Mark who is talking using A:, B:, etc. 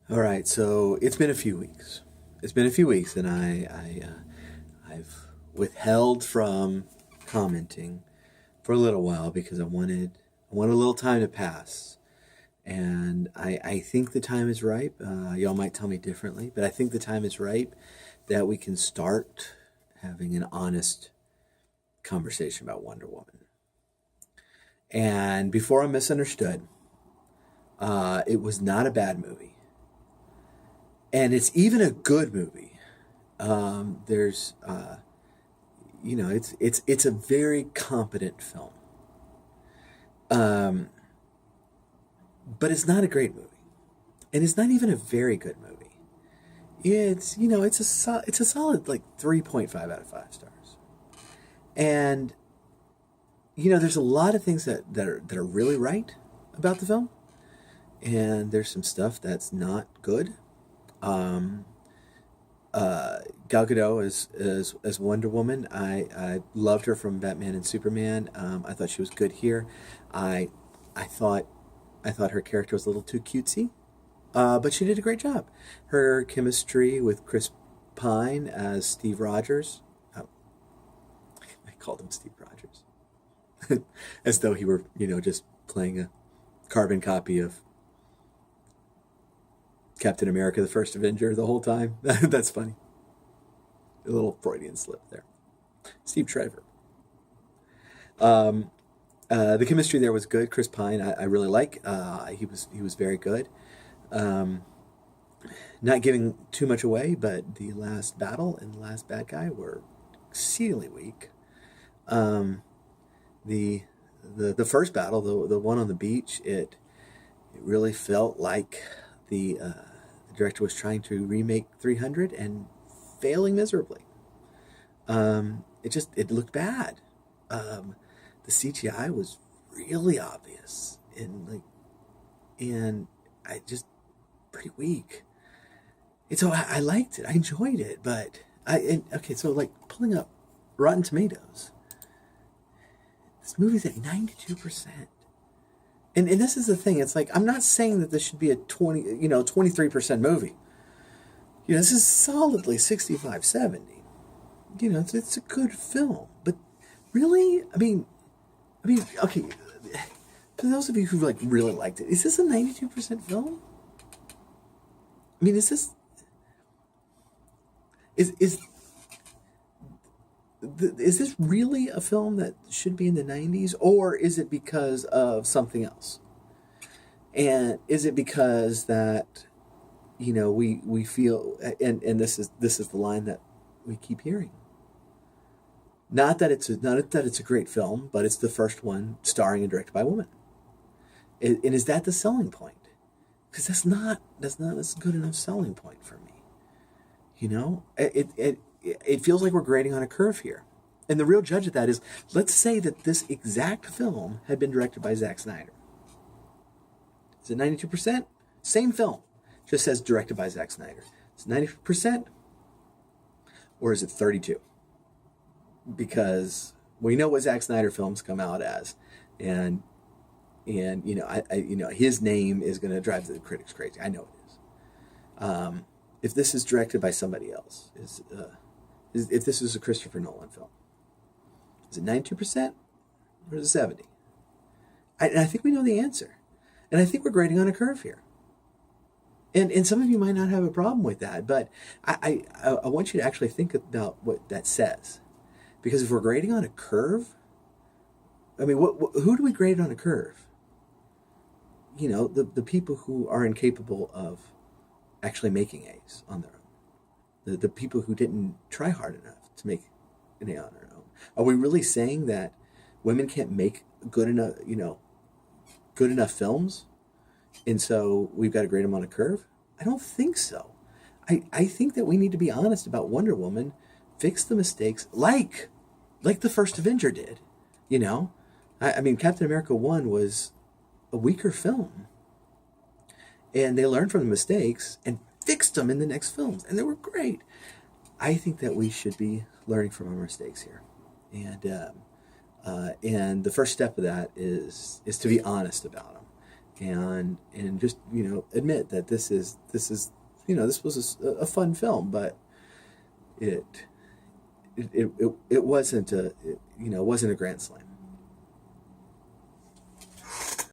A: All right, so it's been a few weeks. It's been a few weeks, and I've withheld from commenting for a little while because I wanted a little time to pass, and I think the time is ripe. Y'all might tell me differently, but I think the time is ripe that we can start having an honest conversation about Wonder Woman. And before I'm misunderstood, it was not a bad movie, and it's even a good movie. There's it's a very competent film, um, but it's not a great movie, and it's not even a very good movie. It's a solid like 3.5 out of 5 stars, and there's a lot of things that are really right about the film, and there's some stuff that's not good. Um, Gal Gadot as Wonder Woman. I loved her from Batman and Superman. I thought she was good here. I I thought I thought her character was a little too cutesy, but she did a great job. Her chemistry with Chris Pine as Steve Rogers. Oh, I called him Steve Rogers, as though he were just playing a carbon copy of Captain America: The First Avenger the whole time. That's funny. A little Freudian slip there. Steve Trevor. Um, the chemistry there was good. Chris Pine, I really like. He was very good. Um, Not giving too much away, but the last battle and the last bad guy were exceedingly weak. Um, the the first battle, the one on the beach, it really felt like the director was trying to remake 300 and failing miserably. It looked bad. Um, the CGI was really obvious and I just pretty weak. And so I liked it. I enjoyed it, but okay. So like pulling up Rotten Tomatoes, this movie's at 92%. And this is the thing. It's like I'm not saying that this should be a 23% movie. This is solidly 65, 70. It's a good film, but really, okay. For those of you who like really liked it, is this a 92% film? I mean, is is this really a film that should be in the 90s, or is it because of something else? And is it because that we feel, and this is the line that we keep hearing. Not that it's a great film, but it's the first one starring and directed by a woman. And is that the selling point? Because that's not a good enough selling point for me. It feels like we're grading on a curve here. And the real judge of that is, let's say that this exact film had been directed by Zack Snyder. Is it 92%? Same film, just says directed by Zack Snyder. It's 90%, or is it 32? Because we know what Zack Snyder films come out as, and his name is going to drive the critics crazy. I know it is. If this is directed by somebody else, if this is a Christopher Nolan film, is it 92% or is it 70? And I think we know the answer, and I think we're grading on a curve here. And some of you might not have a problem with that, but I want you to actually think about what that says, because if we're grading on a curve, I mean, who do we grade on a curve? The people who are incapable of actually making A's on their own. The people who didn't try hard enough to make an A on their own. Are we really saying that women can't make good enough films, and so we've got to grade them on a curve? I don't think so. I think that we need to be honest about Wonder Woman, fix the mistakes like the first Avenger did. You know, I mean, Captain America 1 was a weaker film, and they learned from the mistakes and fixed them in the next films, and they were great. I think that we should be learning from our mistakes here, and the first step of that is to be honest about them. and just admit that this was a fun film, but it wasn't a grand slam.